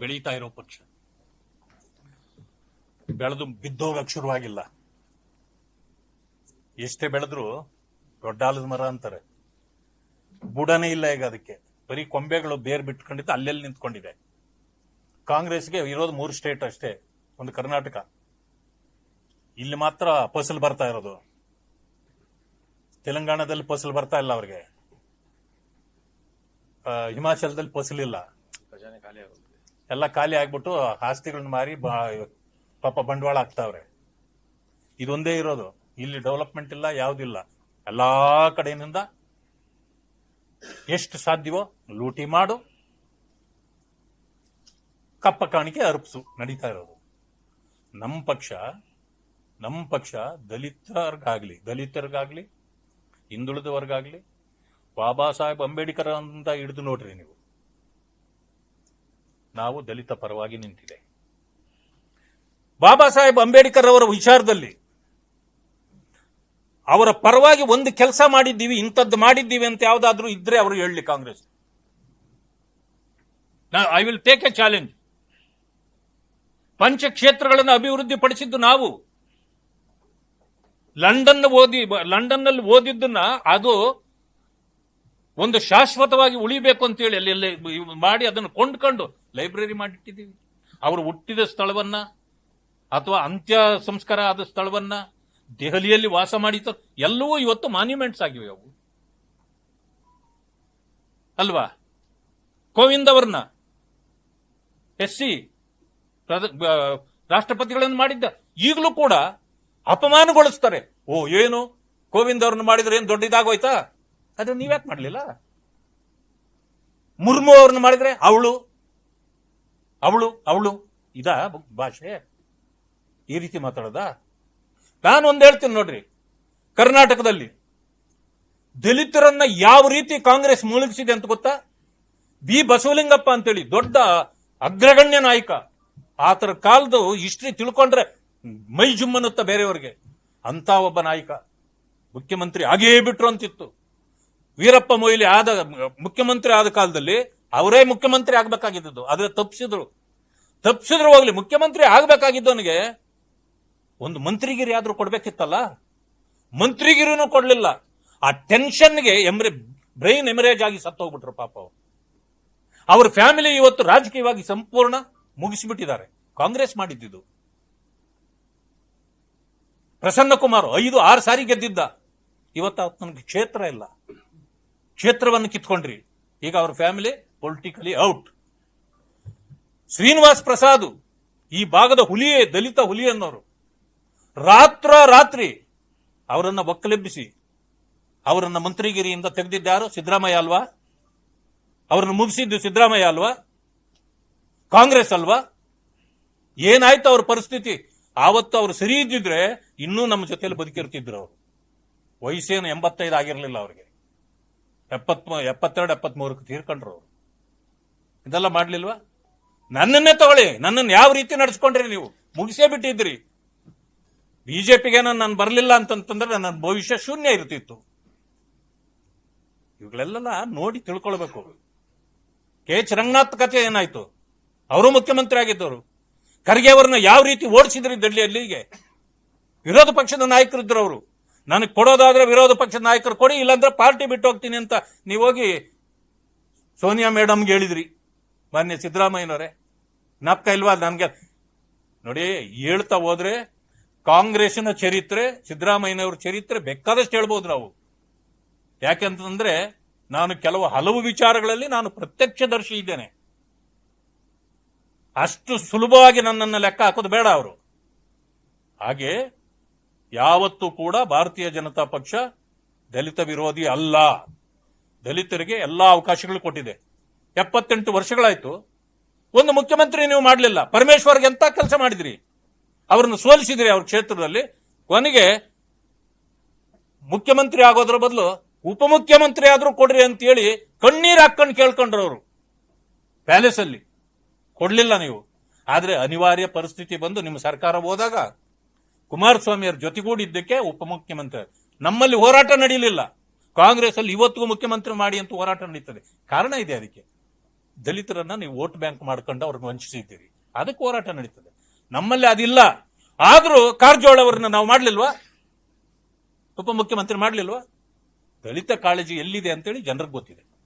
ಬೆಳೀತಾ ಇರೋ ಪಕ್ಷ. ಬೆಳೆದು ಬಿದ್ದೋಗಕ್ ಶುರುವಾಗಿಲ್ಲ. ಎಷ್ಟೇ ಬೆಳೆದ್ರು ದೊಡ್ಡಾಲದ ಮರ ಅಂತಾರೆ. ಬುಡನೇ ಇಲ್ಲ ಈಗ ಅದಕ್ಕೆ. ಬರೀ ಕೊಂಬೆಗಳು ಬೇರ್ ಬಿಟ್ಕೊಂಡಿದ್ದು ಅಲ್ಲೆಲ್ಲಿ ನಿಂತ್ಕೊಂಡಿದೆ. ಕಾಂಗ್ರೆಸ್ಗೆ ಇರೋದು 3 ಸ್ಟೇಟ್ ಅಷ್ಟೇ, ಒಂದು ಕರ್ನಾಟಕ. ಇಲ್ಲಿ ಮಾತ್ರ ಫಸಲು ಬರ್ತಾ ಇರೋದು. ತೆಲಂಗಾಣದಲ್ಲಿ ಫಸಲು ಬರ್ತಾ ಇಲ್ಲ ಅವ್ರಿಗೆ. ಹಿಮಾಚಲದಲ್ಲಿ ಫಸಲಿಲ್ಲ. ಎಲ್ಲ ಖಾಲಿ ಆಗ್ಬಿಟ್ಟು ಆಸ್ತಿಗಳನ್ನ ಮಾರಿ ಪಾಪ ಬಂಡವಾಳ ಹಾಕ್ತಾವ್ರೆ. ಇದೊಂದೇ ಇರೋದು. ಇಲ್ಲಿ ಡೆವಲಪ್ಮೆಂಟ್ ಇಲ್ಲ, ಯಾವುದಿಲ್ಲ. ಎಲ್ಲಾ ಕಡೆಯಿಂದ ಎಷ್ಟು ಸಾಧ್ಯವೋ ಲೂಟಿ ಮಾಡು, ಕಪ್ಪ ಕಾಣಿಕೆ ಅರ್ಪಿಸು ನಡೀತಾ ಇರೋದು. ನಮ್ಮ ಪಕ್ಷ ದಲಿತರಿಗಾಗ್ಲಿ ಹಿಂದುಳಿದವರ್ಗಾಗ್ಲಿ ಬಾಬಾ ಸಾಹೇಬ್ ಅಂಬೇಡ್ಕರ್ ಅಂತ ಹಿಡಿದು ನೋಡ್ರಿ ನೀವು. ನಾವು ದಲಿತ ಪರವಾಗಿ ನಿಂತಿದೆ. ಬಾಬಾ ಸಾಹೇಬ್ ಅಂಬೇಡ್ಕರ್ ಅವರ ವಿಚಾರದಲ್ಲಿ ಅವರ ಪರವಾಗಿ ಒಂದು ಕೆಲಸ ಮಾಡಿದ್ದೀವಿ, ಇಂಥದ್ದು ಮಾಡಿದ್ದೀವಿ ಅಂತ ಯಾವ್ದಾದ್ರೂ ಇದ್ರೆ ಅವರು ಹೇಳಲಿ Congress. I will take a challenge. ಪಂಚಕ್ಷೇತ್ರಗಳನ್ನು ಅಭಿವೃದ್ಧಿ ಪಡಿಸಿದ್ದು ನಾವು. ಲಂಡನ್ನಲ್ಲಿ ಓದಿದ್ದನ್ನ ಅದು ಒಂದು ಶಾಶ್ವತವಾಗಿ ಉಳಿಬೇಕು ಅಂತೇಳಿ ಅಲ್ಲಿ ಮಾಡಿ ಅದನ್ನು ಕೊಂಡ್ಕೊಂಡು ಲೈಬ್ರರಿ ಮಾಡಿಟ್ಟಿದ್ದೀವಿ. ಅವರು ಹುಟ್ಟಿದ ಸ್ಥಳವನ್ನ ಅಥವಾ ಅಂತ್ಯ ಸಂಸ್ಕಾರ ಆದ ಸ್ಥಳವನ್ನ, ದೆಹಲಿಯಲ್ಲಿ ವಾಸ ಮಾಡಿತ್ತು, ಎಲ್ಲವೂ ಇವತ್ತು ಮಾನ್ಯುಮೆಂಟ್ಸ್ ಆಗಿವೆ ಅವು ಅಲ್ವಾ. ಕೋವಿಂದ್ ಅವರನ್ನ SC ರಾಷ್ಟ್ರಪತಿಗಳನ್ನು ಮಾಡಿದ್ದ, ಈಗಲೂ ಕೂಡ ಅಪಮಾನಗೊಳಿಸ್ತಾರೆ. ಏನು ಕೋವಿಂದ್ ಅವ್ರನ್ನ ಮಾಡಿದ್ರೆ ಏನ್ ದೊಡ್ಡದಾಗೋಯ್ತಾ? ಅದು ನೀವ್ಯಾಕೆ ಮಾಡ್ಲಿಲ್ಲ? ಮುರ್ಮು ಅವ್ರನ್ನ ಮಾಡಿದ್ರೆ ಅವಳು ಇದಾ ಭಾಷೆ? ಈ ರೀತಿ ಮಾತಾಡೋದಾ? ನಾನೊಂದು ಹೇಳ್ತೀನಿ ನೋಡ್ರಿ, ಕರ್ನಾಟಕದಲ್ಲಿ ದಲಿತರನ್ನ ಯಾವ ರೀತಿ ಕಾಂಗ್ರೆಸ್ ಮುಳುಗಿಸಿದೆ ಅಂತ ಗೊತ್ತಾ? ಬಿ ಬಸವಲಿಂಗಪ್ಪ ಅಂತೇಳಿ ದೊಡ್ಡ ಅಗ್ರಗಣ್ಯ ನಾಯಕ. ಆತರ ಕಾಲದ ಹಿಸ್ಟ್ರಿ ತಿಳ್ಕೊಂಡ್ರೆ ಮೈ ಜುಮ್ಮನ್ನುತ್ತ ಬೇರೆಯವರಿಗೆ. ಅಂತ ಒಬ್ಬ ನಾಯಕ ಮುಖ್ಯಮಂತ್ರಿ ಆಗೇ ಬಿಟ್ರು ಅಂತಿತ್ತು. ವೀರಪ್ಪ ಮೊಯ್ಲಿ ಮುಖ್ಯಮಂತ್ರಿ ಆದ ಕಾಲದಲ್ಲಿ ಅವರೇ ಮುಖ್ಯಮಂತ್ರಿ ಆಗ್ಬೇಕಾಗಿದ್ದು, ಆದ್ರೆ ತಪ್ಪಿಸಿದ್ರು ಹೋಗ್ಲಿ. ಮುಖ್ಯಮಂತ್ರಿ ಆಗ್ಬೇಕಾಗಿದ್ದವನಿಗೆ ಒಂದು ಮಂತ್ರಿಗಿರಿ ಆದ್ರೂ ಕೊಡ್ಬೇಕಿತ್ತಲ್ಲ, ಮಂತ್ರಿಗಿರಿನೂ ಕೊಡ್ಲಿಲ್ಲ. ಆ ಟೆನ್ಷನ್ಗೆ ಬ್ರೈನ್ ಎಮರೇಜ್ ಆಗಿ ಸತ್ತೋಗ್ಬಿಟ್ರು ಪಾಪ. ಅವ್ರ ಫ್ಯಾಮಿಲಿ ಇವತ್ತು ರಾಜಕೀಯವಾಗಿ ಸಂಪೂರ್ಣ ಮುಗಿಸಿಬಿಟ್ಟಿದ್ದಾರೆ. ಕಾಂಗ್ರೆಸ್ ಮಾಡಿದ್ದು. ಪ್ರಸನ್ನ ಕುಮಾರ್ 5-6 ಸಾರಿ ಗೆದ್ದಿದ್ದ. ಇವತ್ತು ನಮ್ಗೆ ಕ್ಷೇತ್ರ ಇಲ್ಲ. ಕ್ಷೇತ್ರವನ್ನು ಕಿತ್ಕೊಂಡ್ರಿ. ಈಗ ಅವ್ರ family politically out. Srinivas Prasad ಈ ಭಾಗದ ಹುಲಿಯೇ, ದಲಿತ ಹುಲಿ ಅನ್ನೋರು. ರಾತ್ರಿ ಅವರನ್ನ ಒಕ್ಕಲೆಬ್ಬಿಸಿ ಅವರನ್ನ ಮಂತ್ರಿಗಿರಿಯಿಂದ ತೆಗೆದಿದ್ದಾರು ಸಿದ್ದರಾಮಯ್ಯ ಅಲ್ವಾ? ಅವರನ್ನು ಮುಗಿಸಿದ್ದು ಸಿದ್ದರಾಮಯ್ಯ ಅಲ್ವಾ? ಕಾಂಗ್ರೆಸ್ ಅಲ್ವಾ? ಏನಾಯ್ತು ಅವ್ರ ಪರಿಸ್ಥಿತಿ? ಆವತ್ತು ಅವರು ಸರಿ ಇದ್ದಿದ್ರೆ ಇನ್ನೂ ನಮ್ಮ ಜೊತೆಯಲ್ಲಿ ಬದುಕಿರ್ತಿದ್ರು. ಅವರು ವಯಸ್ಸೇನು 85 ಆಗಿರ್ಲಿಲ್ಲ ಅವ್ರಿಗೆ. 72-73 ತೀರ್ಕೊಂಡ್ರು ಅವರು. ಇದೆಲ್ಲ ಮಾಡ್ಲಿಲ್ವಾ? ನನ್ನನ್ನೇ ತಗೊಳ್ಳಿ, ನನ್ನನ್ನು ಯಾವ ರೀತಿ ನಡೆಸ್ಕೊಂಡ್ರಿ ನೀವು? ಮುಗಿಸೇ ಬಿಟ್ಟಿದ್ರಿ. ಬಿಜೆಪಿಗೆ ನಾನು ಬರಲಿಲ್ಲ ಅಂತಂದ್ರೆ ನನ್ನ ಭವಿಷ್ಯ ಶೂನ್ಯ ಇರ್ತಿತ್ತು. ಇವುಗಳೆಲ್ಲ ನೋಡಿ ತಿಳ್ಕೊಳ್ಬೇಕು. KH ರಂಗನಾಥ್ ಕಥೆ ಏನಾಯ್ತು? ಅವರು ಮುಖ್ಯಮಂತ್ರಿ ಆಗಿದ್ದವರು. ಖರ್ಗೆ ಅವರನ್ನ ಯಾವ ರೀತಿ ಓಡಿಸಿದ್ರಿ ಡೆಲ್ಲಿಗೆ? ವಿರೋಧ ಪಕ್ಷದ ನಾಯಕರಿದ್ರು ಅವರು. ನನಗೆ ಕೊಡೋದಾದ್ರೆ ವಿರೋಧ ಪಕ್ಷದ ನಾಯಕರು ಕೊಡಿ, ಇಲ್ಲಾಂದ್ರೆ ಪಾರ್ಟಿ ಬಿಟ್ಟು ಹೋಗ್ತೀನಿ ಅಂತ ನೀವು ಹೋಗಿ ಸೋನಿಯಾ ಮೇಡಮ್ಗೆ ಹೇಳಿದ್ರಿ. ಮಾನ್ಯ ಸಿದ್ದರಾಮಯ್ಯನವರೇ, ಜ್ಞಾಪಕ ಇಲ್ವಾ ನನ್ಗೆ? ನೋಡಿ, ಹೇಳ್ತಾ ಹೋದ್ರೆ ಕಾಂಗ್ರೆಸ್ನ ಚರಿತ್ರೆ, ಸಿದ್ದರಾಮಯ್ಯನವ್ರ ಚರಿತ್ರೆ ಬೇಕಾದಷ್ಟು ಹೇಳ್ಬೋದು ನಾವು. ಯಾಕೆಂತಂದ್ರೆ ನಾನು ಹಲವು ವಿಚಾರಗಳಲ್ಲಿ ನಾನು ಪ್ರತ್ಯಕ್ಷದರ್ಶಿ ಇದ್ದೇನೆ. ಅಷ್ಟು ಸುಲಭವಾಗಿ ನನ್ನನ್ನು ಲೆಕ್ಕ ಹಾಕೋದು ಬೇಡ ಅವರು. ಹಾಗೆ ಯಾವತ್ತೂ ಕೂಡ ಭಾರತೀಯ ಜನತಾ ಪಕ್ಷ ದಲಿತ ವಿರೋಧಿ ಅಲ್ಲ. ದಲಿತರಿಗೆ ಎಲ್ಲಾ ಅವಕಾಶಗಳು ಕೊಟ್ಟಿದೆ. 78 ವರ್ಷಗಳಾಯ್ತು, ಒಂದು ಮುಖ್ಯಮಂತ್ರಿ ನೀವು ಮಾಡಲಿಲ್ಲ. ಪರಮೇಶ್ವರ್ಗೆ ಎಂತ ಕೆಲಸ ಮಾಡಿದ್ರಿ? ಅವರನ್ನು ಸೋಲಿಸಿದ್ರಿ ಅವ್ರ ಕ್ಷೇತ್ರದಲ್ಲಿ. ಕೊನೆಗೆ ಮುಖ್ಯಮಂತ್ರಿ ಆಗೋದ್ರ ಬದಲು ಉಪಮುಖ್ಯಮಂತ್ರಿ ಆದ್ರೂ ಕೊಡ್ರಿ ಅಂತ ಹೇಳಿ ಕಣ್ಣೀರ್ ಹಾಕೊಂಡು ಕೇಳ್ಕೊಂಡ್ರು ಅವರು ಪ್ಯಾಲೇಸ್ ಅಲ್ಲಿ. ಕೊಡ್ಲಿಲ್ಲ ನೀವು. ಆದ್ರೆ ಅನಿವಾರ್ಯ ಪರಿಸ್ಥಿತಿ ಬಂದು ನಿಮ್ಮ ಸರ್ಕಾರ ಹೋದಾಗ ಕುಮಾರಸ್ವಾಮಿ ಅವ್ರ ಜೊತೆಗೂಡಿದ್ದಕ್ಕೆ ಉಪಮುಖ್ಯಮಂತ್ರಿ. ನಮ್ಮಲ್ಲಿ ಹೋರಾಟ ನಡೆಯಲಿಲ್ಲ. ಕಾಂಗ್ರೆಸ್ ಅಲ್ಲಿ ಇವತ್ತಿಗೂ ಮುಖ್ಯಮಂತ್ರಿ ಮಾಡಿ ಅಂತ ಹೋರಾಟ ನಡೀತದೆ. ಕಾರಣ ಇದೆ ಅದಕ್ಕೆ. ದಲಿತರನ್ನ ನೀವು ವೋಟ್ ಬ್ಯಾಂಕ್ ಮಾಡ್ಕೊಂಡು ಅವ್ರನ್ನ ವಂಚಿಸಿದ್ದೀರಿ. ಅದಕ್ಕೆ ಹೋರಾಟ ನಡೀತದೆ. ನಮ್ಮಲ್ಲಿ ಅದಿಲ್ಲ. ಆದ್ರೂ ಕಾರಜೋಳ ಅವರನ್ನ ನಾವು ಮಾಡ್ಲಿಲ್ವಾ? ಉಪಮುಖ್ಯಮಂತ್ರಿ ಮಾಡ್ಲಿಲ್ವಾ? ದಲಿತ ಕಾಳಜಿ ಎಲ್ಲಿದೆ ಅಂತೇಳಿ ಜನರಿಗೆ ಗೊತ್ತಿದೆ.